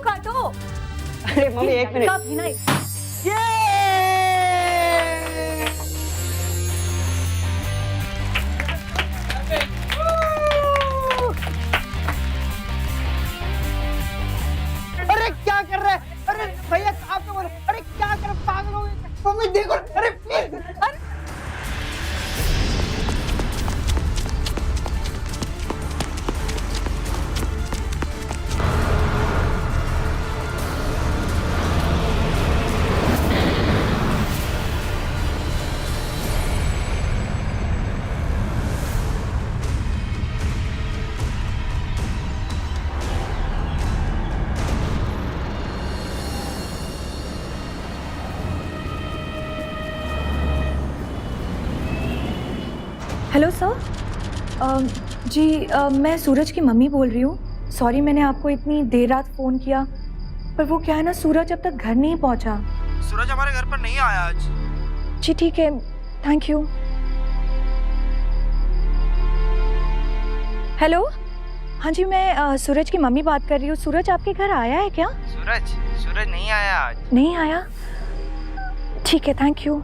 काटो। अरे मम्मी एक मिनट। कभी नहीं। अरे क्या कर रहा है? अरे भैया आप तो बोलो। अरे क्या कर पागल हो गए? मम्मी देखो। अरे प्लीज। Hello sir. जी मैं सूरज की मम्मी बोल रही हूँ। सॉरी मैंने आपको इतनी देर रात फ़ोन किया, पर वो क्या है ना, सूरज अब तक घर नहीं पहुँचा। सूरज हमारे घर पर नहीं आया आज। जी ठीक है, थैंक यू। हेलो, हाँ जी मैं सूरज की मम्मी बात कर रही हूँ। सूरज आपके घर आया है क्या? सूरज नहीं आया आज। नहीं आया? ठीक है, थैंक यू।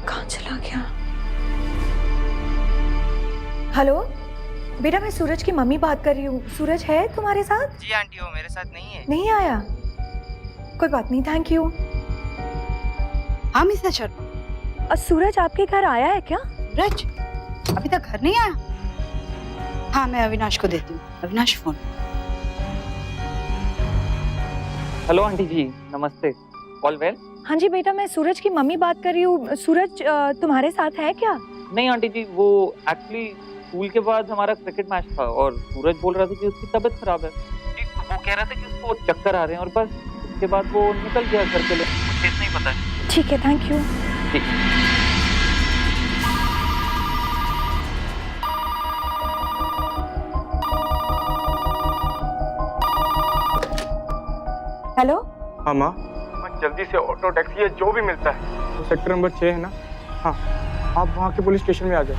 कहाँ चला गया? हेलो बेटा, मैं सूरज की मम्मी बात कर रही हूँ। सूरज है तुम्हारे साथ? जी आंटी, वो मेरे साथ नहीं है। नहीं आया? कोई बात नहीं, थैंक यू। हाँ मिस्टर शर्मा। सूरज आपके घर आया है क्या? सूरज अभी तक घर नहीं आया? हाँ मैं अविनाश को देती हूँ। अविनाश फोन। हेलो आंटी जी, नमस्ते। All well? हाँ जी बेटा, मैं सूरज की मम्मी बात कर रही हूँ। सूरज तुम्हारे साथ है क्या? नहीं आंटी जी, वो एक्चुअली स्कूल के बाद हमारा क्रिकेट मैच था और सूरज बोल रहा था कि उसकी तबीयत खराब है। जी, वो कह रहा था कि उसको चक्कर आ रहे हैं और बस उसके बाद वो निकल गया घर के लिए। मुझे इतना ही पता है। ठीक है, थैंक यू। ठीक। हेलो हाँ माँ, जल्दी से ऑटो टैक्सी या जो भी मिलता है, तो सेक्टर नंबर 6 है ना, हाँ आप वहाँ के पुलिस स्टेशन में आ जाओ।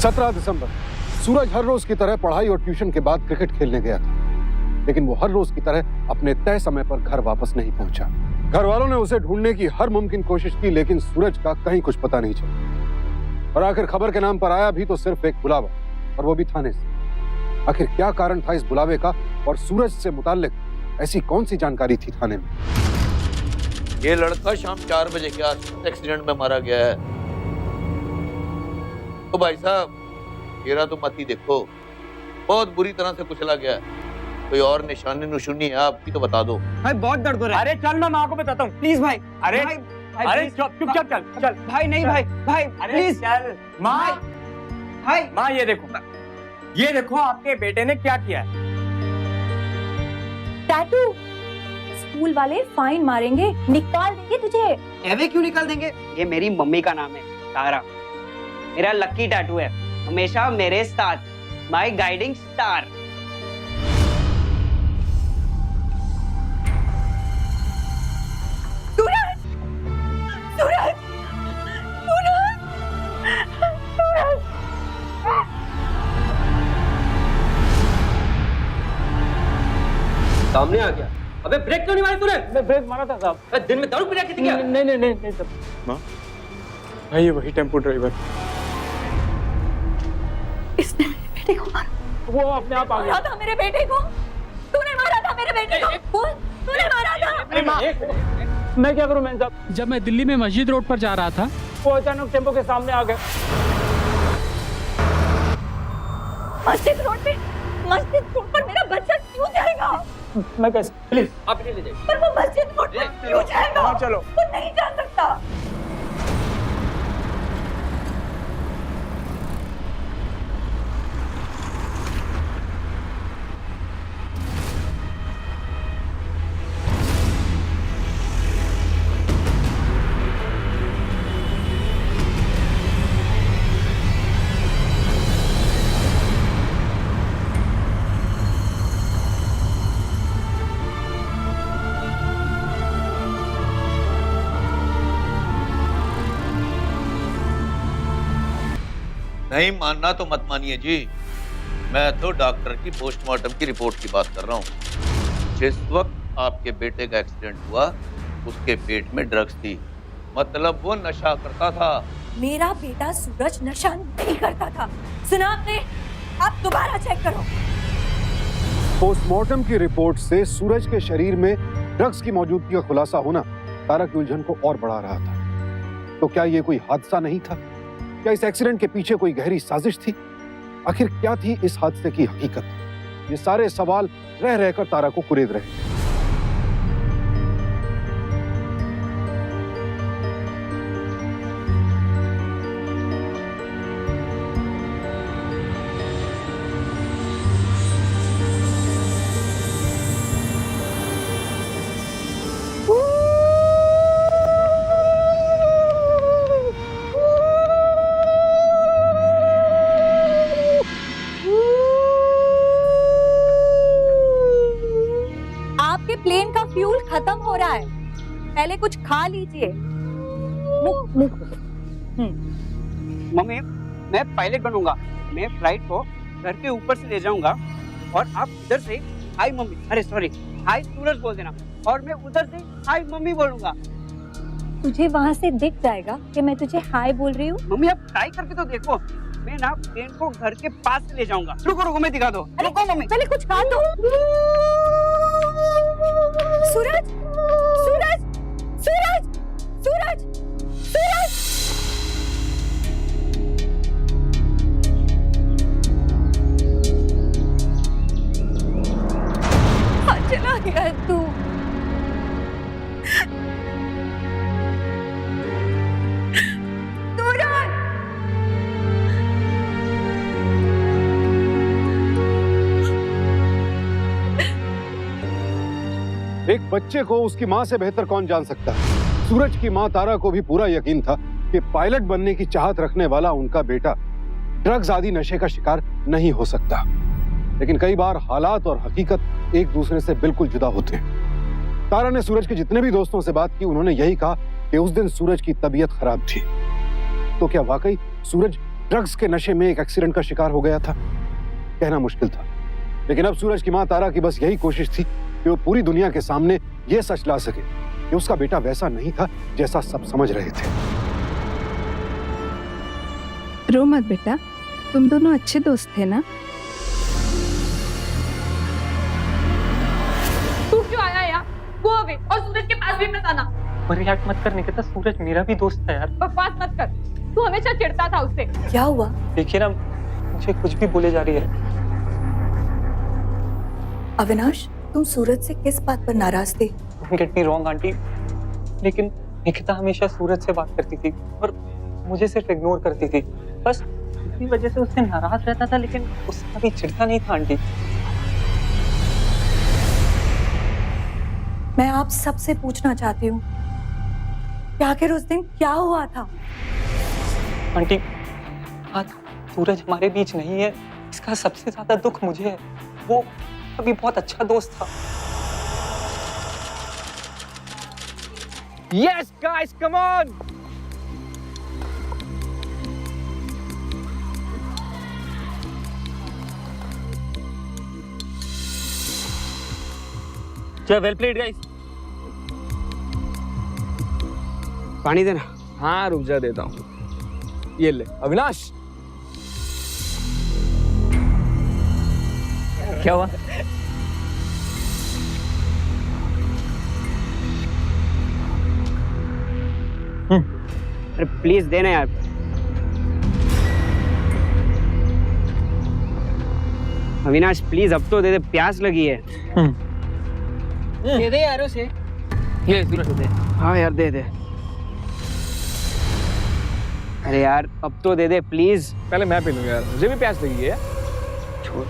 17 दिसंबर सूरज हर रोज की तरह पढ़ाई और ट्यूशन के बाद क्रिकेट खेलने गया था, लेकिन वो हर रोज की तरह अपने तय समय पर घर वापस नहीं पहुंचा। घर वालों ने उसे ढूंढने की हर मुमकिन कोशिश की, लेकिन सूरज का कहीं कुछ पता नहीं चला। और आखिर खबर के नाम पर आया भी तो सिर्फ एक बुलावा, और वो भी थाने से। आखिर क्या कारण था इस बुलावे का, और सूरज से मुताल्लिक ऐसी कौन सी जानकारी थी थाने में? ये लड़का शाम 4 बजे के आसपास एक्सीडेंट में मारा गया है। तो भाई साहब, मेरा तो मत ही देखो, बहुत बुरी तरह से कुचला गया है। कोई और निशानी नुशुनी है आपकी तो बता दो। भाई बहुत दर्द हो रहा है। अरे चल ना, मैं आपको बताता हूँ। प्लीज भाई। अरे भाई, अरे चुपचाप चल चल। भाई नहीं भाई, भाई प्लीज। चल माँ, भाई माँ ये देखो आपके बेटे ने क्या किया है। टैटू, स्कूल वाले फाइन मारेंगे, निकाल देंगे तुझे। ऐवे क्यों निकाल देंगे? ये मेरी मम्मी का नाम है, तारा। मेरा लकी टैटू है, हमेशा मेरे साथ, माय गाइडिंग स्टार। सूरज, सूरज, सूरज, सूरज। सामने आ गया। अबे ब्रेक क्यों नहीं मारी तूने? मैं ब्रेक मारा था साहब। दिन में दारू पी रखी थी क्या? नहीं सब। माँ, भाई ये वही टेम्पो ड्राइवर, इसने मेरे बेटे को मारा। वो अपने आप आ गया। मारा था मेरे बेटे को। तूने मारा था मेरे बेटे को। बोल, तूने मारा था। अरे माँ, मैं क्या करूँ मैन साहब? जब मैं दिल्ली में मस्जिद रोड पर जा रहा था, वो अचानक टेम्पो के सामने आ गए। मस्जिद रोड पर मेरा बच्चा क्यों जाएगा? मैं कैसे? प्लीज आप इन्हें ले जाइए। पर वो मस्जिद रोड पर क्यों जाएगा? हाँ, चलो। वो नहीं जा सकता। नहीं मानना तो मत मानिए जी, मैं तो डॉक्टर की पोस्टमार्टम की रिपोर्ट की बात कर रहा हूँ। जिस वक्त आपके बेटे का एक्सीडेंट हुआ उसके पेट में ड्रग्स थी, मतलब वो नशा करता था। मेरा बेटा सूरज नशा नहीं करता था। सुना आपने? आप दोबारा चेक करो। पोस्टमार्टम की रिपोर्ट से सूरज के शरीर में ड्रग्स की मौजूदगी का खुलासा होना तारा की उलझन को और बढ़ा रहा था। तो क्या ये कोई हादसा नहीं था? क्या इस एक्सीडेंट के पीछे कोई गहरी साजिश थी? आखिर क्या थी इस हादसे की हकीकत? ये सारे सवाल रह रहकर तारा को कुरेद रहे। प्लेन का फ्यूल खत्म हो रहा है, पहले कुछ खा लीजिए। मम्मी, मैं पायलट बनूंगा। मैं फ्लाइट को घर के ऊपर से ले जाऊंगा और आप इधर से हाय मम्मी, अरे सॉरी, हाय सूरज बोल देना, और मैं उधर से हाय मम्मी बोलूंगा। तुझे वहाँ से दिख जाएगा कि मैं तुझे हाय बोल रही हूँ। मम्मी आप ट्राई करके तो देखो। मैं ना प्लेन को घर के पास से ले जाऊंगा। रुको रुको, मैं दिखा दो। रुको मम्मी, पहले कुछ खा दो। सूरज, सूरज, सूरज, सूरज, सूरज। हाँ, चला गया तू। एक बच्चे को उसकी माँ से बेहतर कौन जान सकता है? सूरज की माँ तारा को भी पूरा यकीन था कि पायलट बनने की चाहत रखने वाला उनका बेटा ड्रग्स आदि नशे का शिकार नहीं हो सकता। लेकिन कई बार हालात और हकीकत एक दूसरे से बिल्कुल जुदा होते हैं। तारा ने सूरज के जितने भी दोस्तों से बात की, उन्होंने यही कहा कि उस दिन सूरज की तबीयत खराब थी। तो क्या वाकई सूरज ड्रग्स के नशे में एक एक्सीडेंट का शिकार हो गया था? कहना मुश्किल था, लेकिन अब सूरज की माँ तारा की बस यही कोशिश थी कि वो पूरी दुनिया के सामने ये सच ला सके कि उसका बेटा वैसा नहीं था जैसा सब समझ रहे थे। रो मत बेटा, तुम दोनों अच्छे दोस्त थे ना? तू क्यों आया यार? गो अवे, और सूरज के पास भी मत आना। रिएक्ट मत करने के था, सूरज मेरा भी दोस्त है यार। बकवास मत कर, तू हमेशा चिढ़ता था उससे। क्या हुआ? देखिए ना, मुझे कुछ भी बोले जा रही है। अविनाश, तुम सूरज से किस बात पर नाराज थे? गेट मी रॉन्ग आंटी, लेकिन निकिता हमेशा सूरज से बात करती थी और मुझे सिर्फ इग्नोर करती थी। बस इसी वजह से उससे नाराज रहता था, लेकिन उससे कभी चिढ़ता नहीं था आंटी। मैं आप सबसे पूछना चाहती हूँ कि आखिर उस दिन क्या हुआ था? आंटी, आज सूरज हमारे बीच नहीं है, इसका सबसे ज्यादा दुख मुझे है। वो अभी बहुत अच्छा दोस्त था। Yes, guys, come on! चलो, well played, guys. पानी देना। हाँ, रुक जा, देता हूँ। ये ले, अविनाश। क्या हुआ? अरे प्लीज देना यार। अविनाश प्लीज अब तो दे दे, प्यास लगी है। दे दे यार उसे। ये सूरज दे। हाँ यार दे दे। अरे यार अब तो दे दे प्लीज। पहले मैं पी लूंगा यार, मुझे भी प्यास लगी है। छोड़।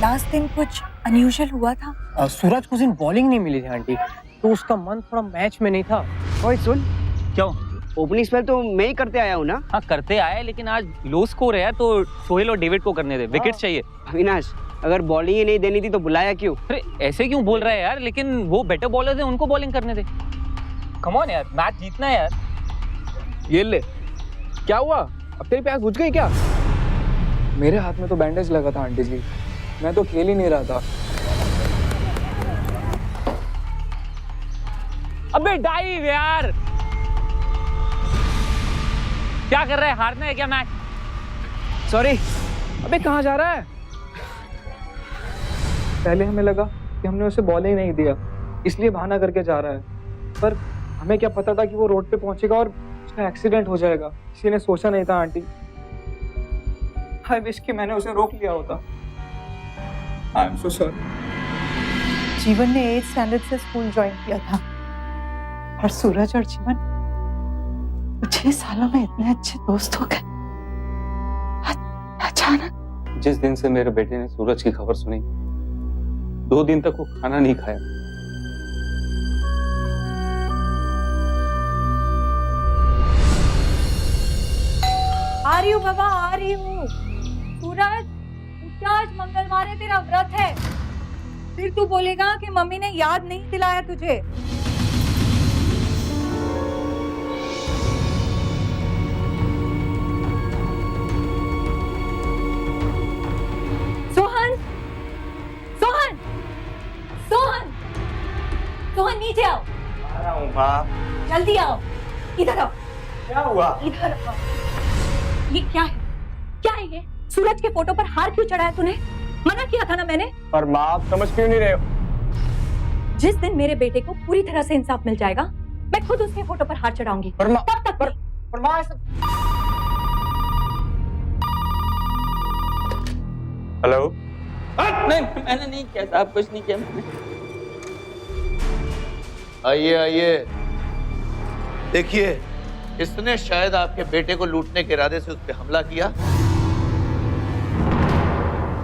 लास्ट दिन कुछ अनयूजुअल हुआ था? सूरज को उस दिन बॉलिंग नहीं मिली थी आंटी, तो उसका मन थोड़ा मैच में नहीं था। ओए सुन, क्यों? ओपनिंग स्पेल तो मैं ही करते आया हूँ ना। हाँ करते आए, लेकिन आज लो स्कोर है यार, तो सोहेल और डेविड को करने दे, विकेट चाहिए। अविनाश अगर बॉलिंग ही नहीं देनी थी तो बुलाया क्यों? अरे ऐसे क्यों बोल रहा है यार, लेकिन वो बेटर बॉलर है, उनको बॉलिंग करने दे। कम ऑन यार, मैच जीतना है यार। ये ले, क्या हुआ? अब तेरी प्यास बुझ गई क्या? मेरे हाथ में तो बैंडेज लगा था आंटी जी, मैं तो खेल ही नहीं रहा था। अबे डाइव यार, क्या कर रहा है? हारना है क्या मैच? सॉरी। अबे कहाँ जा रहा है? पहले हमें लगा कि हमने उसे बॉल ही नहीं दिया, इसलिए बहाना करके जा रहा है, पर हमें क्या पता था कि वो रोड पे पहुंचेगा और उसका एक्सीडेंट हो जाएगा। किसी ने सोचा नहीं था आंटी। आई विश कि मैंने उसे रोक लिया होता। I am so sorry. जीवन ने 8th स्टैंडर्ड से स्कूल ज्वाइन किया था और सूरज और जीवन 6 सालों में इतने अच्छे दोस्त हो गए। अचानक जिस दिन से मेरे बेटे ने सूरज की खबर सुनी, 2 दिन तक वो खाना नहीं खाया। आ रही हूँ बाबा, आ रही हूँ। सूरज, क्या आज मंगलवार है, तेरा व्रत है। फिर तू बोलेगा कि मम्मी ने याद नहीं दिलाया तुझे। सोहन, सोहन, सोहन, सोहन नीचे आओ। आ रहा हूँ माँ। जल्दी आओ, इधर आओ। क्या हुआ? इधर आओ। ये क्या है? क्या है ये? सूरज के फोटो पर हार क्यों चढ़ाया तूने? मना किया था ना मैंने। पर माँ आप समझ क्यों नहीं रहे हो? जिस दिन मेरे बेटे को पूरी तरह से इंसाफ मिल जाएगा, मैं खुद उसके फोटो पर हार चढ़ाऊंगी। पर माँ, तब तक पर माँ ऐसा... हेलो? नहीं, मैंने नहीं किया साहब, कुछ नहीं किया मैंने। आइए आइए, देखिए इसने शायद आपके बेटे को लूटने के इरादे से उस पर हमला किया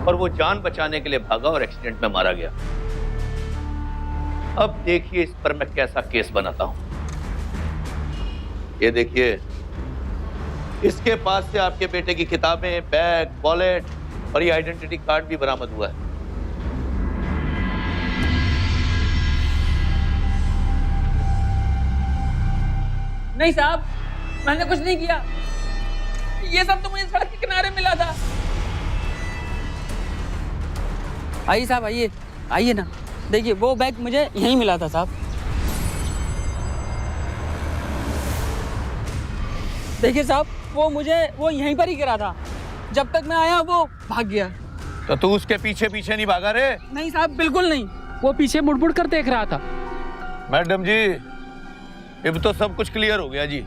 और वो जान बचाने के लिए भागा और एक्सीडेंट में मारा गया। अब देखिए इस पर मैं कैसा केस बनाता हूं। ये देखिए, इसके पास से आपके बेटे की किताबें, बैग, वॉलेट और ये आइडेंटिटी कार्ड भी बरामद हुआ है। नहीं साहब, मैंने कुछ नहीं किया। ये सब तो मुझे सड़क के किनारे मिला था। आइए साहब, आइए आइए ना, देखिए वो बैग मुझे यहीं मिला था साहब। देखिए साहब, वो यहीं पर ही गिरा था। जब तक मैं आया वो भाग गया। तो तू उसके पीछे पीछे नहीं भागा रे? नहीं साहब, बिल्कुल नहीं। वो पीछे मुड़ मुड़ कर देख रहा था। मैडम जी, अब तो सब कुछ क्लियर हो गया जी।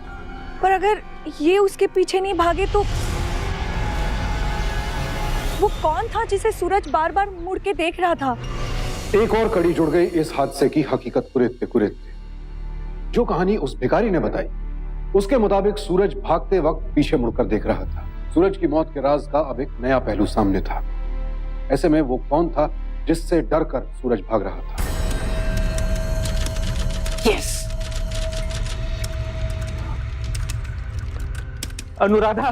पर अगर ये उसके पीछे नहीं भागे तो वो कौन था जिसे सूरज बार बार मुड़ के देख रहा था? एक और कड़ी जुड़ गई इस हादसे की हकीकत कुरेदते कुरेदते। जो कहानी उस भिखारी ने बताई, उसके मुताबिक सूरज भागते वक्त पीछे मुड़कर देख रहा था। सूरज की मौत के राज का अब एक नया पहलू सामने था। ऐसे में वो कौन था जिससे डर कर सूरज भाग रहा था? यस। अनुराधा,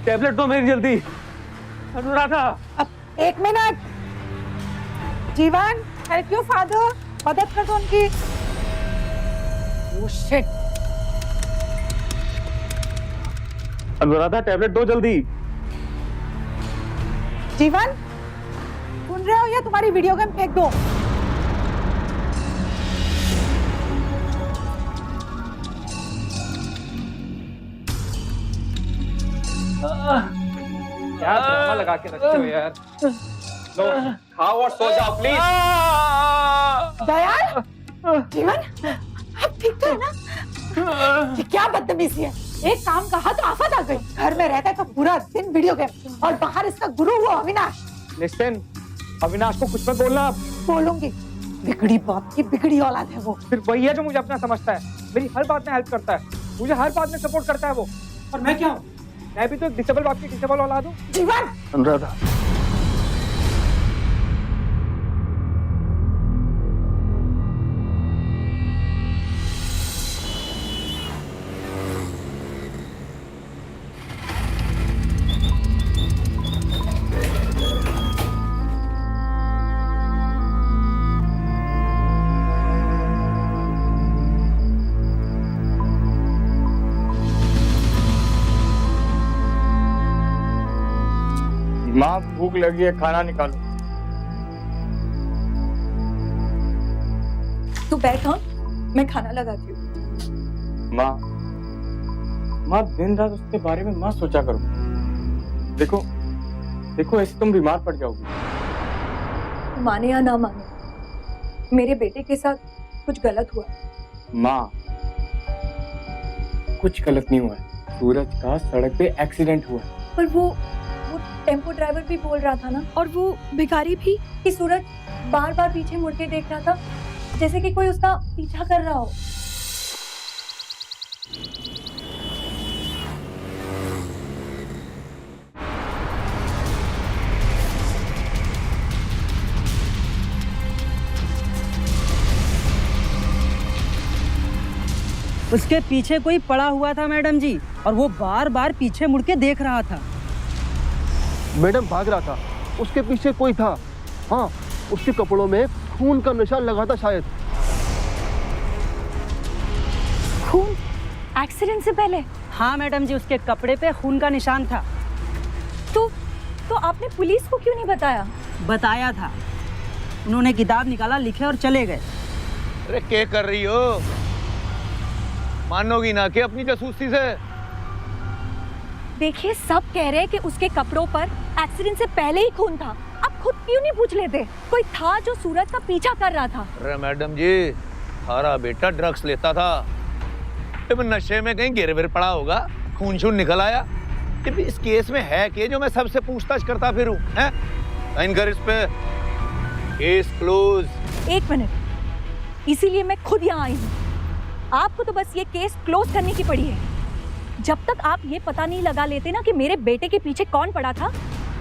टैबलेट दो मेरी जल्दी। अनुराधा। अब 1 मिनट। जीवन, हेल्प योर फादर, मदद कर दो उनकी। Oh shit. अनुराधा, टैबलेट दो जल्दी। जीवन, सुन रहे हो या तुम्हारी वीडियो गेम फेंक दो? क्या ड्रामा लगा के रखते हो यार? लो, खाओ और सो जाओ प्लीज। दयाल, जीवन, आप ठीक तो है ना? ये क्या बदतमीजी है? एक काम कहा तो आफत आ गई। घर में रहता है तो पूरा दिन वीडियो गेम और बाहर इसका गुरु वो अविनाश। लिसन, अविनाश को कुछ मत बोलना आप। बोलूंगी, बिगड़ी बाप की बिगड़ी औलाद है वो। फिर वही है जो मुझे अपना समझता है, मेरी हर बात में हेल्प करता है, मुझे हर बात में सपोर्ट करता है वो। और मैं क्या हूँ? मैं भी तो एक डिसेबल बाप की डिसेबल औलाद हूँ। जीवन, अनुराधा, माँ भूख लगी है, खाना निकालो। तू बैठ, हाँ मैं खाना लगाती हूँ। माँ माँ दिन रात उसके बारे में मत सोचा करो। देखो देखो ऐसे तुम बीमार पड़ जाओगी। माने या ना माने, मेरे बेटे के साथ कुछ गलत हुआ। माँ कुछ गलत नहीं हुआ है, सूरज का सड़क पे एक्सीडेंट हुआ है। पर वो टेम्पो ड्राइवर भी बोल रहा था ना, और वो भिखारी भी, कि सूरज बार बार पीछे मुड़ के देख रहा था, जैसे कि कोई उसका पीछा कर रहा हो। उसके पीछे कोई पड़ा हुआ था मैडम जी, और वो बार बार पीछे मुड़ के देख रहा था। मैडम भाग रहा था, उसके पीछे कोई था। हाँ, उसके कपड़ों में खून का निशान लगा था शायद। खून? एक्सीडेंट से पहले? हाँ मैडम जी, उसके कपड़े पे खून का निशान था। तो आपने पुलिस को क्यों नहीं बताया? बताया था, उन्होंने किताब निकाला, लिखे और चले गए। अरे क्या कर रही हो? मानोगी ना कि अपनी जासूसी से? देखिए, सब कह रहे हैं कि उसके कपड़ों पर एक्सीडेंट से पहले ही खून था। आप खुद क्यों नहीं पूछ लेते? कोई था जो सूरज का पीछा कर रहा था। अरे मैडम जी, हमारा बेटा ड्रग्स लेता था, जब नशे में कहीं गिर विर पड़ा होगा, खून शून निकल आया। इस केस में है कि जो मैं सबसे पूछताछ करता फिरूं, हैं? साइन कर इस पे। Case close. 1 मिनट, इसीलिए मैं खुद यहाँ आई हूँ। आपको तो बस ये केस क्लोज करने की पड़ी है। जब तक आप ये पता नहीं लगा लेते ना कि मेरे बेटे के पीछे कौन पड़ा था,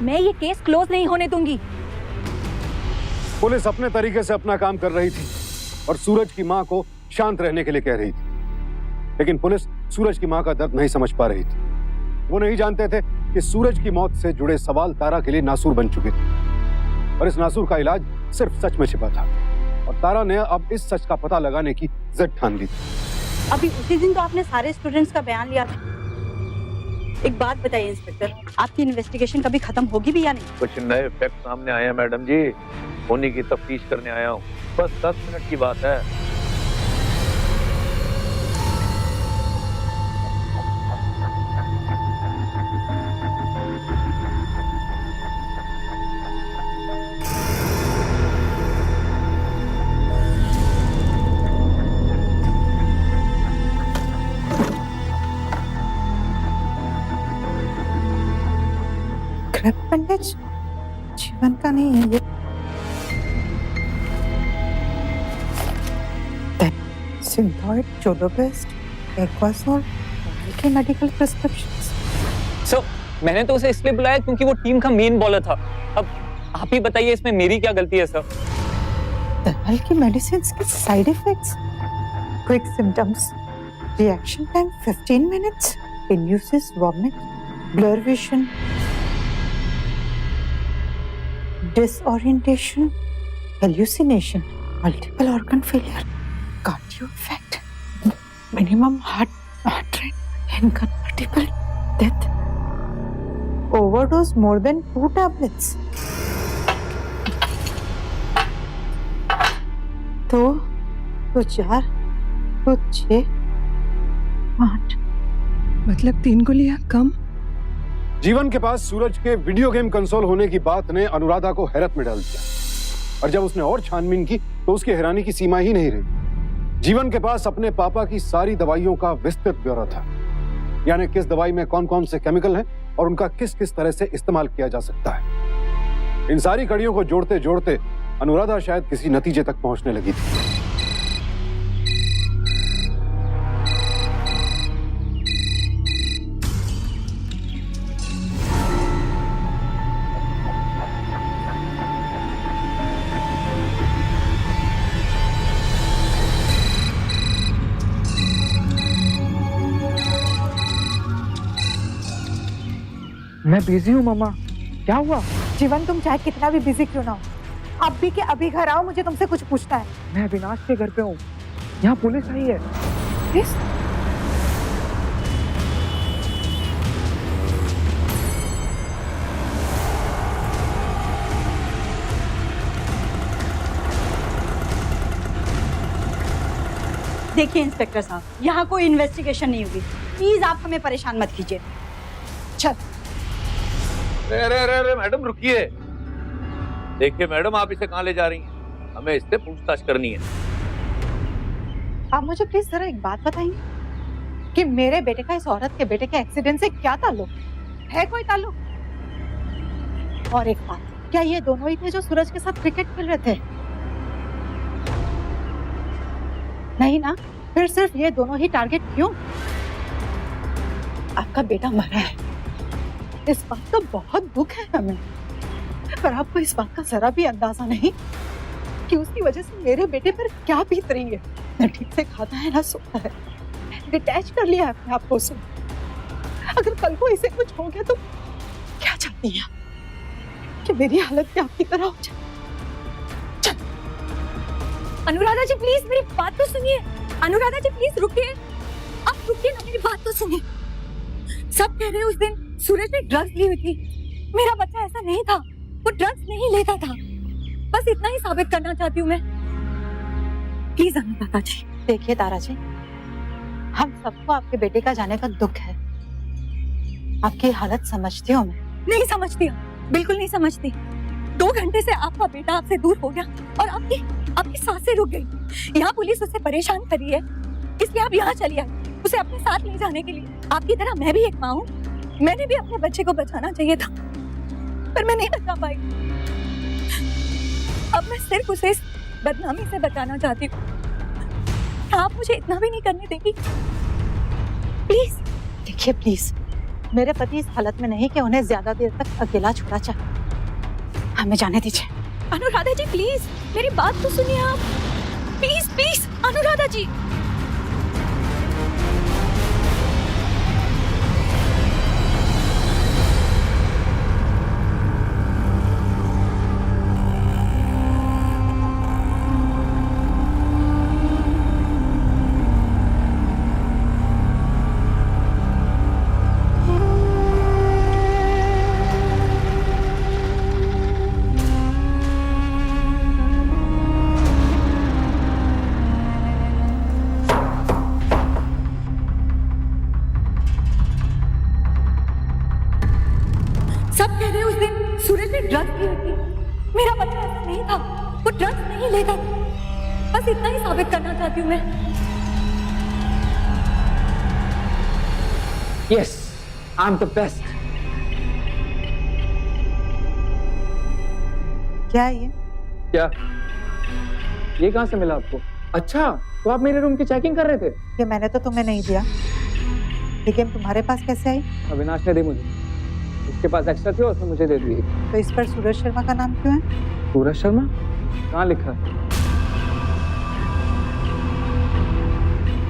मैं ये केस क्लोज नहीं होने दूंगी। पुलिस अपने तरीके से अपना काम कर रही थी और सूरज की मां को शांत रहने के लिए कह रही थी, लेकिन पुलिस सूरज की मां का दर्द नहीं समझ पा रही थी। वो नहीं जानते थे कि सूरज की मौत से जुड़े सवाल तारा के लिए नासूर बन चुके थे, और इस नासूर का इलाज सिर्फ सच में छिपा था, और तारा ने अब इस सच का पता लगाने की जिद ठान ली थी। अभी उसी दिन तो आपने सारे स्टूडेंट्स का बयान लिया था। एक बात बताइए इंस्पेक्टर, आपकी इन्वेस्टिगेशन कभी खत्म होगी भी या नहीं? कुछ नए फैक्ट सामने आए हैं मैडम जी, उन्हीं की तफ्तीश करने आया हूँ। बस 10 मिनट की बात है। पंडित जीवन का नहीं है ये। सिंथोइड, जोलोबेस्ट, एक्वासोल, के मेडिकल प्रिस्क्रिप्शंस। सर, मैंने तो उसे इसलिए बुलाया क्योंकि वो टीम का मेन बॉलर था। अब आप ही बताइए इसमें मेरी क्या गलती है सर? दवाई की मेडिसिन के side effects, quick symptoms, reaction time 15 minutes, induces vomit, blur vision, disorientation, hallucination, multiple organ failure, cardio effect, minimum heart rate, inconvertible death, overdose more than 2 tablets. तो 4, 6, 8, मतलब 3 गोलियां कम। जीवन के पास सूरज के वीडियो गेम कंसोल होने की बात ने अनुराधा को हैरत में डाल दिया, और जब उसने और छानबीन की तो उसकी हैरानी की सीमा ही नहीं रही। जीवन के पास अपने पापा की सारी दवाइयों का विस्तृत ब्यौरा था, यानी किस दवाई में कौन कौन से केमिकल हैं और उनका किस किस तरह से इस्तेमाल किया जा सकता है। इन सारी कड़ियों को जोड़ते जोड़ते अनुराधा शायद किसी नतीजे तक पहुंचने लगी थी। मैं बिजी हूँ मम्मा। क्या हुआ? जीवन, तुम चाहे कितना भी बिजी क्यों ना हो, अभी के अभी घर आओ, मुझे तुमसे कुछ पूछना है। मैं अविनाश के घर पे हूँ, यहाँ पुलिस आई है। प्लीज। देखिए इंस्पेक्टर साहब, यहाँ कोई इन्वेस्टिगेशन नहीं होगी, प्लीज आप हमें परेशान मत कीजिए। चल। अरे मैडम रुकिए। देखिए मैडम, आप इसे कहाँ ले जा रही हैं? हमें इससे पूछताछ करनी है। आप मुझे प्लीज जरा एक बात बताएंगे कि मेरे बेटे का इस औरत के बेटे के एक्सीडेंट से क्या ताल्लुक है? कोई ताल्लुक? और एक बात, क्या ये दोनों ही थे जो सूरज के साथ क्रिकेट खेल रहे थे? नहीं ना? फिर सिर्फ ये दोनों ही टारगेट क्यों? आपका बेटा मरा है, इस बात का बहुत दुख है हमें, पर आपको इस बात का जरा भी अंदाजा नहीं कि उसकी वजह से मेरे बेटे पर क्या बीत रही है। न ठीक से खाता है ना सोता है, डिटैच कर लिया है अपने आप को उसने। अगर कल को इसे कुछ हो गया तो क्या चाहती हैं कि मेरी हालत क्या आपकी तरह हो जाए? अनुराधा जी प्लीज मेरी बात तो सुनिए। अनुराधा जी प्लीज रुकिए, आप रुकिए ना, मेरी बात तो सुनिए। सब कह रहे हैं उस दिन सूरज ने ड्रग्स ली हुई थी, मेरा बच्चा ऐसा नहीं था, वो ड्रग्स नहीं लेता था। बस इतना ही साबित करना चाहती हूँ मैं। प्लीज अनुराधा जी। देखिए तारा जी, हम सबको आपके बेटे का जाने का दुख है, आपकी हालत समझती हूँ मैं। नहीं समझती, बिल्कुल नहीं समझती। 2 घंटे से आपका बेटा आपसे दूर हो गया और आपकी सांसें रुक गई। यहाँ पुलिस उसे परेशान कर रही है, इसलिए आप यहाँ चली आई उसे अपने साथ ले जाने के लिए। आपकी तरह मैं भी एक माँ हूँ, मैंने भी अपने बच्चे को बचाना चाहिए था, पर मैं नहीं बचा पाई। अब मैं सिर्फ उसे इस बदनामी से बचाना चाहती हूँ। आप मुझे इतना भी नहीं करने देगी प्लीज? देखिए प्लीज, मेरे पति इस हालत में नहीं कि उन्हें ज्यादा देर तक अकेला छोड़ा चाहे, हमें जाने दीजिए। अनुराधा जी प्लीज मेरी बात तो सुनिए आप। प्लीज प्लीज अनुराधा जी। सब कह रहे हैं उस दिन सूरज ने ड्रग्स ली हुई थी, मेरा बच्चा ऐसा नहीं था, वो ड्रग्स नहीं लेता। बस इतना ही साबित करना चाहती हूँ मैं। Yes, I am the best. क्या है ये? क्या ये कहाँ से मिला आपको? अच्छा, तो आप मेरे रूम की चेकिंग कर रहे थे? ये मैंने तो तुम्हें नहीं दिया, लेकिन तुम्हारे पास कैसे आई? अविनाश ने दी मुझे, उसके पास एक्स्ट्रा थी और उसने मुझे दे दी। तो इस पर सूरज शर्मा का नाम क्यों है? सूरज शर्मा कहाँ लिखा है?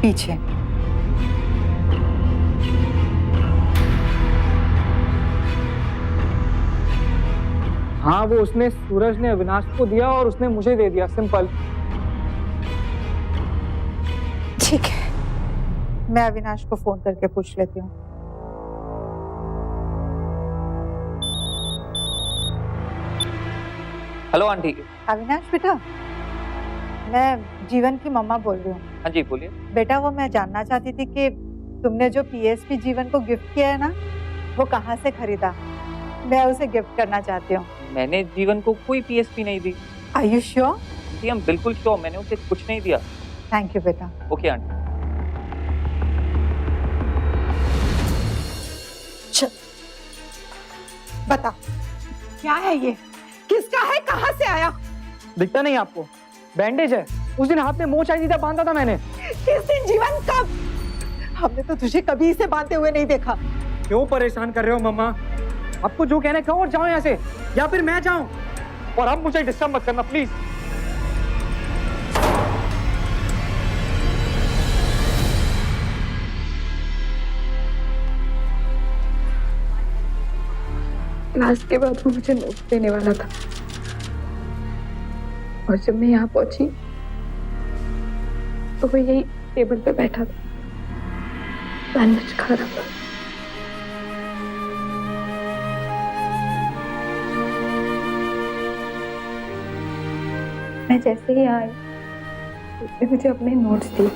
पीछे। हाँ, वो उसने, सूरज ने अविनाश को दिया और उसने मुझे दे दिया, सिंपल। ठीक है, मैं अविनाश को फोन करके पूछ लेती हूँ। Hello aunty. अविनाश बेटा, मैं जीवन की मम्मा बोल रही हूँ। हाँ जी बोलिए। बेटा, वो मैं जानना चाहती थी कि तुमने जो पीएसपी जीवन को गिफ्ट किया है ना, वो कहाँ से खरीदा? मैं उसे गिफ्ट करना चाहती हूँ। मैंने जीवन को कोई पीएसपी नहीं दी। Are you sure? जी हम बिल्कुल श्योर, मैंने उसे कुछ नहीं दिया। थैंक यू बेटा। Okay aunty. चल बता, क्या है ये? किसका है? कहाँ से आया? दिखता नहीं आपको? बैंडेज है, उस दिन हाथ में मोच आई थी तब बांधा था मैंने। किस दिन? जीवन कब? हमने तो तुझे कभी इसे बांधते हुए नहीं देखा। क्यों परेशान कर रहे हो मम्मा? आपको जो कहना है कहो और जाओ यहाँ से, या फिर मैं जाऊं? और अब मुझे डिस्टर्ब मत करना प्लीज। क्लास के बाद वो मुझे नोट देने वाला था, और जब मैं यहाँ पहुंची तो वो यही टेबल पे बैठा था, सैंडविच खा रहा था। मैं जैसे ही आई उसने मुझे अपने नोट्स दिए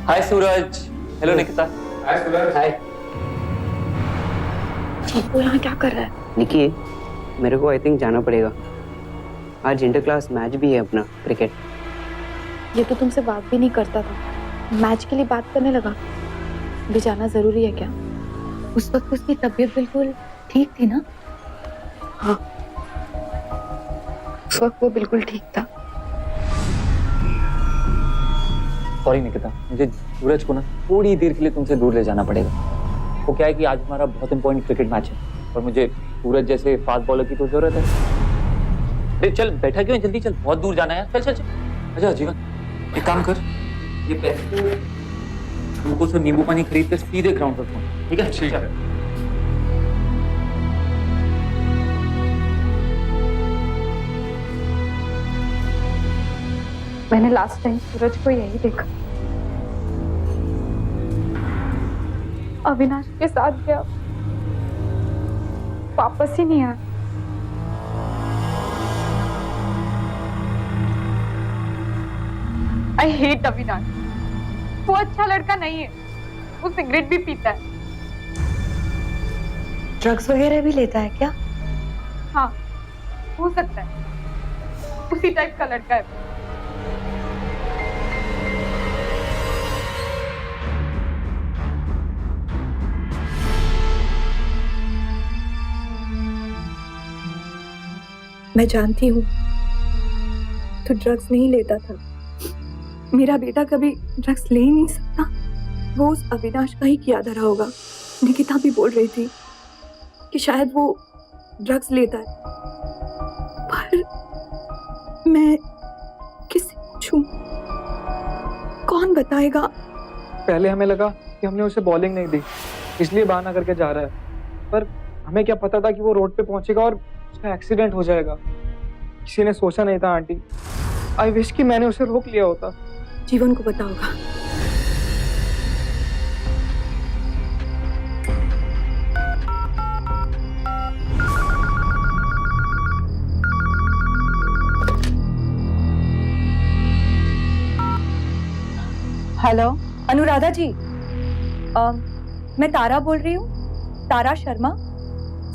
हाय सूरज। हेलो निकिता। हाय सूरज। हाय वो यहाँ क्या कर रहा है? निकी, मेरे को आई थिंक जाना पड़ेगा। आज इंटर क्लास मैच भी है अपना क्रिकेट। ये तो तुमसे बात भी नहीं करता था, मैच के लिए बात करने लगा। भी जाना जरूरी है क्या? उस वक्त उसकी तबीयत बिल्कुल ठीक थी ना? हाँ, उस वक्त वो बिल्कुल ठीक था। सॉरी निकिता, मुझे सूरज को ना थोड़ी देर के लिए तुमसे दूर ले जाना पड़ेगा। वो क्या है कि आज हमारा बहुत इंपॉर्टेंट क्रिकेट मैच है और मुझे सूरज जैसे फास्ट बॉलर की तो जरूरत है। अरे चल, बैठा क्यों है? जल्दी चल, बहुत दूर जाना है। चल चल चल। अच्छा जीवन, एक काम कर, ये पैसे ग्लूकोज और नींबू पानी खरीद कर सीधे ग्राउंड पर पहुंच, ठीक है? ठीक है। मैंने लास्ट टाइम सूरज को यही देखा, अविनाश के साथ गया, वापस ही नहीं आया। आई हेट अविनाश, वो अच्छा लड़का नहीं है, वो सिगरेट भी पीता है। ड्रग्स वगैरह भी लेता है क्या? हाँ, हो सकता है, उसी टाइप का लड़का है। मैं जानती हूँ तो ड्रग्स नहीं लेता था। मेरा बेटा कभी ड्रग्स ले ही नहीं सकता। वो उस अविनाश का ही किया धरा होगा। निकिता भी बोल रही थी कि शायद वो ड्रग्स लेता है, पर मैं किससे पूछूं? कौन बताएगा? पहले हमें लगा कि हमने उसे बॉलिंग नहीं दी, इसलिए बहाना करके जा रहा है, पर हमें क्या पता था कि वो रोड पे पहुंचेगा और उसका एक्सीडेंट हो जाएगा। किसी ने सोचा नहीं था आंटी। आई विश कि मैंने उसे रोक लिया होता। जीवन को पता होगा। हेलो अनुराधा जी, मैं तारा बोल रही हूँ, तारा शर्मा,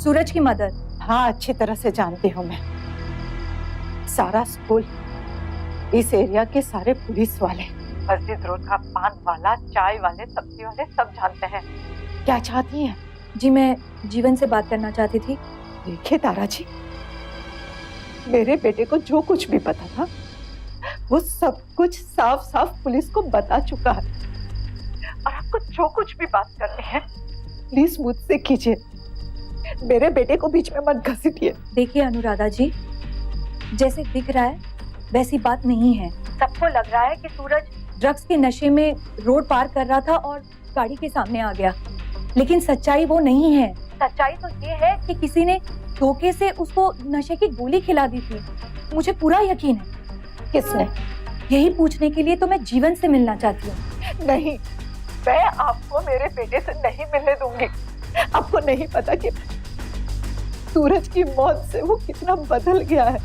सूरज की मदर। हाँ, अच्छी तरह से जानती हूँ मैं। सारा स्कूल, इस एरिया के सारे पुलिस वाले, मस्जिद रोड का पान वाला, चाय वाले, सब्जी वाले सब जानते हैं। क्या चाहती हैं? जी मैं जीवन से बात करना चाहती थी। देखिए तारा जी, मेरे बेटे को जो कुछ भी पता था वो सब कुछ साफ साफ पुलिस को बता चुका है। और आपको जो कुछ भी बात करनी है प्लीज मुझसे कीजिए, मेरे बेटे को बीच में मत घसीटिए। देखिए अनुराधा जी, जैसे दिख रहा है वैसी बात नहीं है। सबको लग रहा है कि सूरज ड्रग्स के नशे में रोड पार कर रहा था और गाड़ी के सामने आ गया, लेकिन सच्चाई वो नहीं है। सच्चाई तो ये है कि किसी ने धोखे से उसको नशे की गोली खिला दी थी। मुझे पूरा यकीन है। किसने? यही पूछने के लिए तो मैं जीवन से मिलना चाहती हूँ। नहीं, मैं आपको मेरे बेटे से नहीं मिलने दूंगी। आपको नहीं पता कि सूरज की मौत से वो कितना बदल गया है,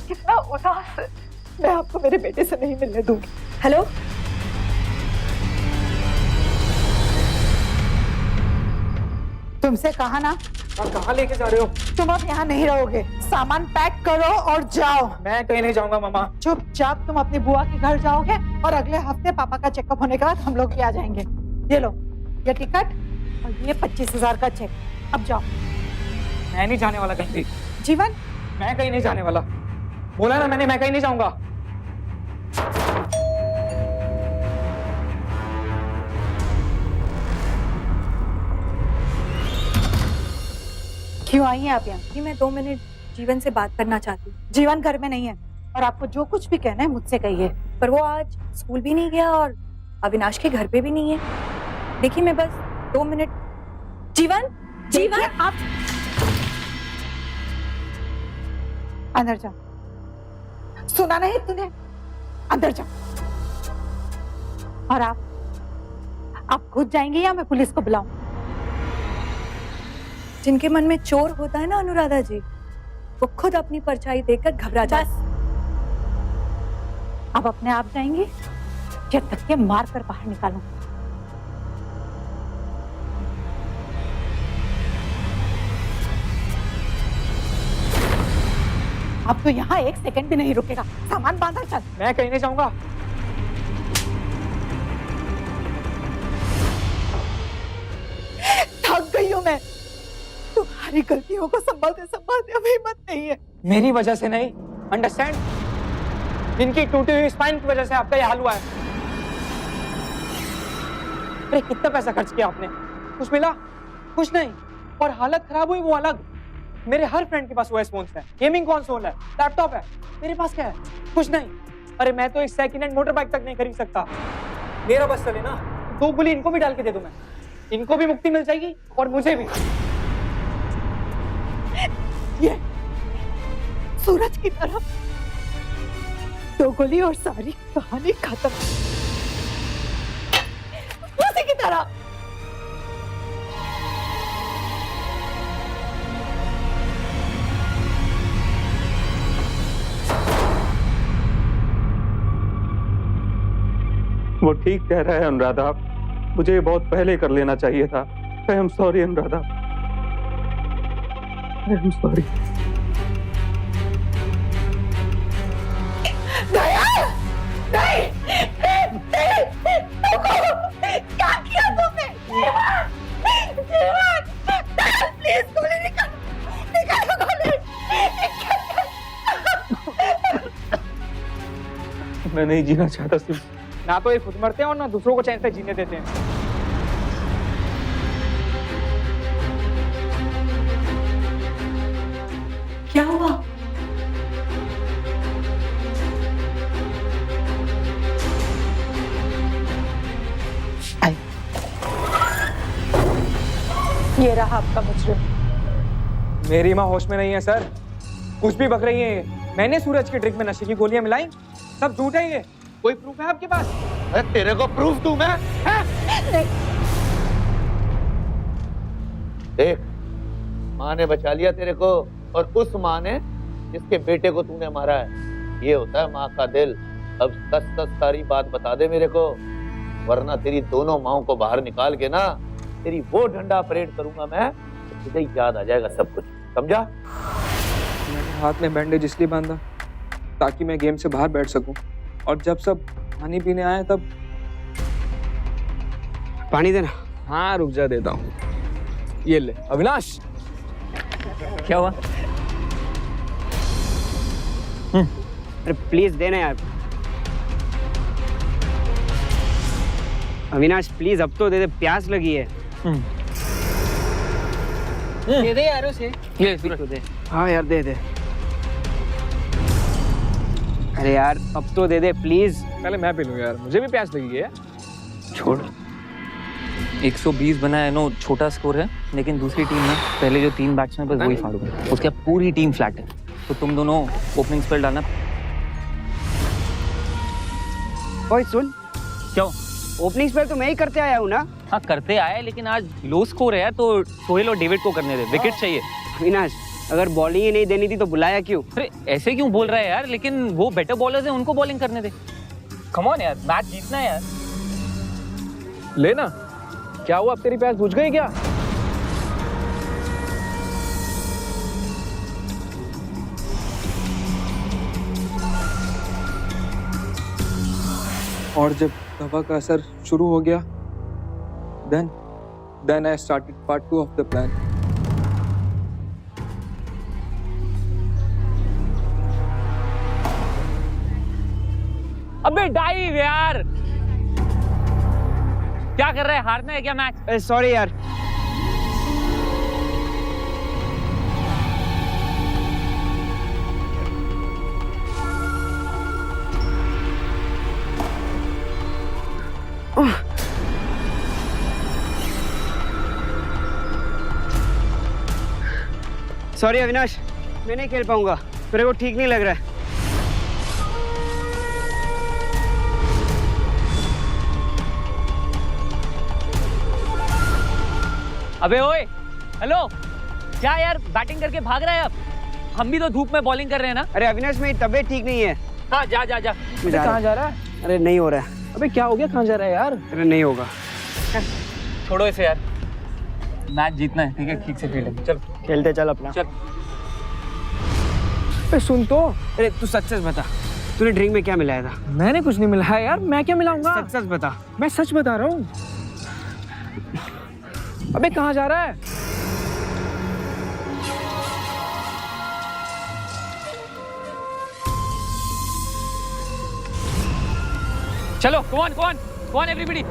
कितना उदास है। मैं आपको मेरे बेटे से नहीं मिलने दूंगी। हेलो, तुमसे कहा ना। आप कहाँ लेके जा रहे हो? तुम अब यहाँ नहीं रहोगे, सामान पैक करो और जाओ। मैं कहीं नहीं जाऊंगा मामा। चुपचाप तुम अपनी बुआ के घर जाओगे और अगले हफ्ते पापा का चेकअप होने के बाद हम लोग भी आ जाएंगे। ये लो, ये टिकट और ये 25,000 का चेक। अब जाओ। मैं नहीं जाने वाला कहीं। जीवन, मैं कहीं नहीं जाने वाला, बोला ना मैंने, मैं कहीं नहीं जाऊंगा। क्यों आई हैं आप यहाँ? जी मैं 2 मिनट जीवन से बात करना चाहती हूँ। जीवन घर में नहीं है और आपको जो कुछ भी कहना है मुझसे कहिए। पर वो आज स्कूल भी नहीं गया और अविनाश के घर पे भी नहीं है। देखिए मैं बस 2 मिनट। जीवन, जीवन आप अंदर जाओ। सुना नहीं तूने? अंदर जाओ। और आप खुद जाएंगे या मैं पुलिस को बुलाऊं? जिनके मन में चोर होता है ना अनुराधा जी, वो खुद अपनी परछाई देखकर घबरा जाते। आप अपने आप जाएंगे ये धक्के मार कर बाहर निकालूं। अब तो यहाँ 1 सेकंड भी नहीं रुकेगा। सामान बांधा, चल। मैं कहीं नहीं जाऊंगा। थक गई हूँ मैं। तुम्हारी गलतियों को संभालते संभालते अब हिम्मत नहीं है। मेरी वजह से नहीं, अंडरस्टैंड? इनकी टूटी हुई स्पाइन की वजह से आपका ये हाल हुआ है। अरे कितना पैसा खर्च किया आपने? कुछ मिला? कुछ नहीं। और हालत खराब हुई वो अलग। मेरे हर फ्रेंड के पास OS फोन्स है, गेमिंग कंसोल है, लैपटॉप है। मेरे पास क्या है? कुछ नहीं। अरे मैं तो एक सेकंड हैंड मोटर बाइक तक नहीं खरीद सकता। मेरा बस चले ना, 2 गोली इनको भी डाल के दे दूं मैं। इनको भी मुक्ति मिल जाएगी और मुझे भी। ये सूरज की तरह 2 गोली और सारी कहानी खत्म। उसी की तरह। वो ठीक कह रहा है अनुराधा, मुझे ये बहुत पहले कर लेना चाहिए था। I am sorry Anuradha, I am sorry. क्या किया तुमने? प्लीज गोली निकालो गोली। मैं नहीं जीना चाहता सिर्फ। ना तो ये खुद मरते हैं और ना दूसरों को चैन से जीने देते हैं। क्या हुआ? ये रहा आपका मुजरिम। मेरी माँ होश में नहीं है सर, कुछ भी बक रही है ये। मैंने सूरज की ड्रिंक में नशे की गोलियां मिलाई, सब झूठ है ये। कोई प्रूफ है आपके पास? अरे तेरे को प्रूफ दूं मैं? देख, माँ ने बचा लिया तेरे को, और उस माँ ने जिसके बेटे को तूने मारा है। ये होता है माँ का दिल। अब सच सारी बात बता दे मेरे को, वरना तेरी दोनों माँओं को बाहर निकाल के ना तेरी वो डंडा परेड करूंगा मैं, तो तुझे याद आ जाएगा सब कुछ, समझा? मैंने हाथ में बैंडेज इसलिए बांधा ताकि मैं गेम से बाहर बैठ सकूं, और जब सब पानी पीने आए तब। पानी देना। हाँ रुक जा, देता हूँ। ये ले अविनाश। क्या हुआ? अरे प्लीज देना यार। अविनाश प्लीज अब तो दे दे, प्यास लगी है। दे दे यार उसे। ये सूरज दे। हाँ यार दे दे। अरे यार अब तो दे दे प्लीज। पहले मैं पी लूँ यार, मुझे भी प्यास लगी है। छोड़। 120 बना है, नो छोटा स्कोर है, लेकिन दूसरी टीम में पहले जो 3 बैट्समैन बस वही फाड़ू है, उसके बाद पूरी टीम फ्लैट है। तो तुम दोनों ओपनिंग स्पेल डालना। ओए सुन, क्यों? ओपनिंग स्पेल तो मैं ही करते आया हूँ ना। हाँ करते आए, लेकिन आज लो स्कोर है तो सोहेल और डेविड को करने दे, विकेट चाहिए। अविनाश अगर बॉलिंग ही नहीं देनी थी तो बुलाया क्यों? अरे ऐसे क्यों बोल रहा है यार, लेकिन वो बेटर बॉलर्स हैं, उनको बॉलिंग करने दे। कम ऑन यार, मैच जीतना है यार। लेना। क्या हुआ, अब तेरी प्यास बुझ गई क्या? और जब दवा का असर शुरू हो गया, then I started part 2 of the plan. अबे डाइव यार, क्या कर रहा है? हारना है क्या मैच? सॉरी यार। सॉरी अविनाश, मैं नहीं खेल पाऊंगा, मेरे को ठीक नहीं लग रहा है। अबे ओए, हेलो, क्या यार बैटिंग करके भाग रहा है? अब हम भी तो धूप में बॉलिंग कर रहे हैं ना। अरे अविनाश मेरी तबीयत ठीक नहीं है। हाँ जा जा जा। कहाँ जा रहा है? अरे नहीं हो रहा है। अबे क्या हो गया, कहाँ जा रहा है यार? अरे नहीं होगा। छोड़ो इसे यार, मैच जीतना है, ठीक है? ठीक से खेलेंगे, चल खेलते चल अपना। चल। अबे सुन तो, अरे तू सच सच बता, तूने ड्रिंक में क्या मिलाया था? मैंने कुछ नहीं मिलाया यार, मैं क्या मिलाऊंगा? सच सच बता। मैं सच बता रहा हूँ। अबे कहाँ जा रहा है? चलो कौन एवरीबॉडी।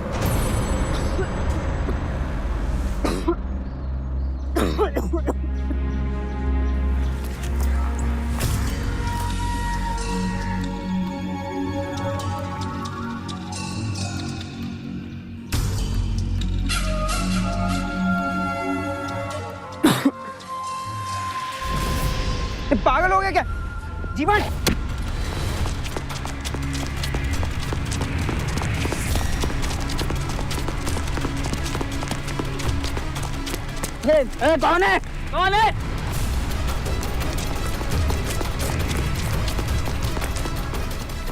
पागल हो गया क्या जीवन? कौन है? कौन है?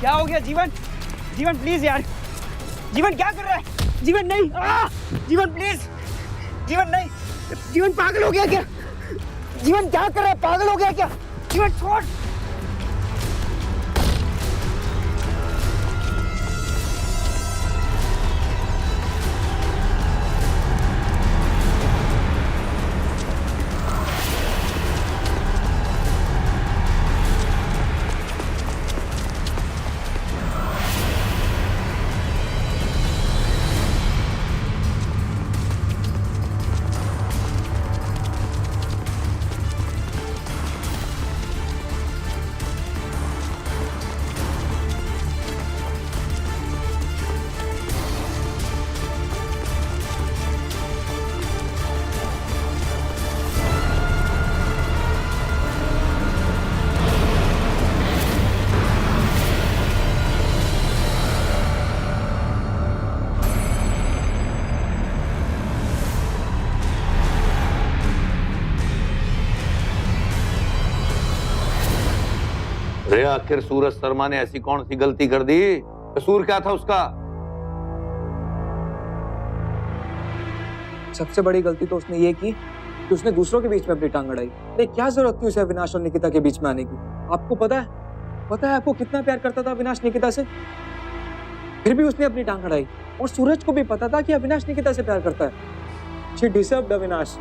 क्या हो गया जीवन? जीवन प्लीज यार, जीवन क्या कर रहा है? जीवन नहीं, जीवन प्लीज, जीवन नहीं, जीवन पागल हो गया क्या? जीवन क्या कर रहा है? पागल हो गया क्या? जीवन छोड़। अरे आखिर सूरज शर्मा ने ऐसी कौन सी गलती कर दी? कसूर क्या था उसका? सबसे बड़ी गलती तो उसने ये की कि उसने दूसरों के बीच में अपनी टांग अड़ाई। अरे क्या जरूरत थी उसे अविनाश और निकिता के बीच में आने की? आपको पता है आपको कितना प्यार करता था अविनाश निकिता से, फिर भी उसने अपनी टांग अड़ाई। और सूरज को भी पता था कि अविनाश निकिता से प्यार करता है। शी डिजर्व्ड अविनाश,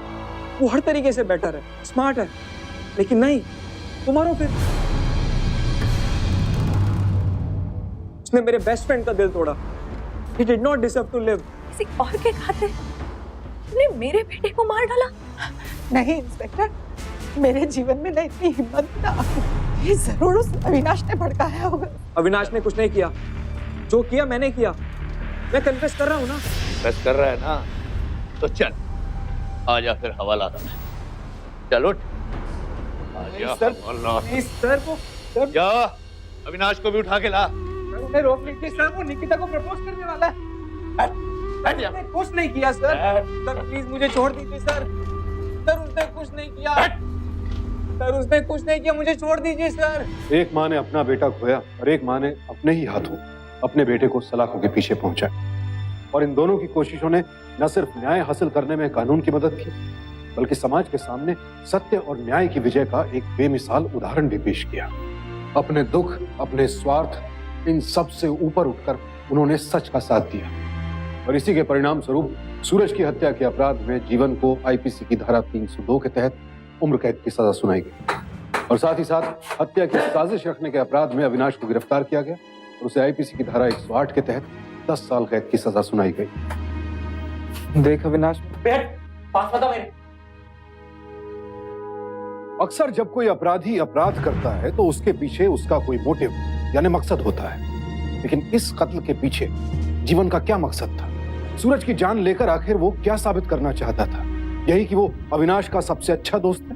वो हर तरीके से बेटर है, स्मार्ट है, लेकिन नहीं, तुम्हारा फिर उसने मेरे बेस्ट फ्रेंड का दिल तोड़ा। He did not deserve to live. किसी और के खातिर तुमने मेरे बेटे को मार डाला? नहीं इंस्पेक्टर, मेरे जीवन में न इतनी हिम्मत ना, ये जरूर उस अविनाश ने भड़काया होगा। अविनाश ने कुछ नहीं किया, जो किया मैंने किया। मैं कन्फेस कर रहा हूँ ना। बस कर रहा है ना, तो चल आजा फिर हवाला था। चल उठ, आजा हवाला। सर वो सर जा अविनाश को भी उठा के ला। उन्हें रोक लीजिए सर, वो निकिता को प्रपोज करने वाला है। उसने कुछ नहीं किया सर। सर प्लीज मुझे छोड़ दीजिए सर। सर उसने कुछ नहीं किया। सर उसने कुछ नहीं किया, मुझे छोड़ दीजिए सर। एक माँ ने अपना बेटा खोया और एक माँ ने अपने ही हाथों अपने बेटे को सलाखों के पीछे पहुंचाया। और इन दोनों की कोशिशों ने न सिर्फ न्याय हासिल करने में कानून की मदद की, बल्कि समाज के सामने सत्य और न्याय की विजय का एक बेमिसाल उदाहरण भी पेश किया। अपने दुख, अपने स्वार्थ, इन सब से ऊपर उठकर उन्होंने सच का साथ दिया। और इसी के परिणाम स्वरूप सूरज की हत्या के अपराध में जीवन को आईपीसी की धारा 302 के तहत उम्र कैद की सजा सुनाई गई। और साथ ही साथ हत्या की साजिश रखने के अपराध में अविनाश को गिरफ्तार किया गया और उसे आईपीसी की धारा 108 के तहत 10 साल कैद की सजा सुनाई गई। देख अविनाश, अक्सर जब कोई अपराधी अपराध करता है तो उसके पीछे उसका कोई मोटिव यानी मकसद होता है, लेकिन इस कत्ल के पीछे जीवन का क्या मकसद था? सूरज की जान लेकर आखिर वो क्या साबित करना चाहता था? यही कि वो अविनाश का सबसे अच्छा दोस्त है,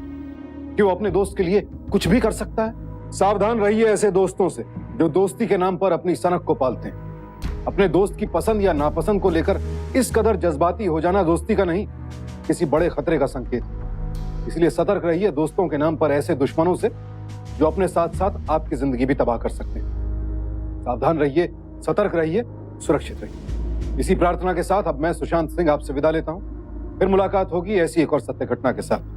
कि वो अपने दोस्त के लिए कुछ भी कर सकता है। सावधान रहिए ऐसे दोस्तों से जो दोस्ती के नाम पर अपनी सनक को पालते हैं। अपने दोस्त की पसंद या नापसंद को लेकर इस कदर जज्बाती हो जाना दोस्ती का नहीं, किसी बड़े खतरे का संकेत। इसलिए सतर्क रहिए दोस्तों के नाम पर ऐसे दुश्मनों से जो अपने साथ साथ आपकी जिंदगी भी तबाह कर सकते हैं। सावधान रहिए, सतर्क रहिए सुरक्षित रहिए। इसी प्रार्थना के साथ अब मैं सुशांत सिंह आपसे विदा लेता हूं। फिर मुलाकात होगी ऐसी एक और सत्य घटना के साथ।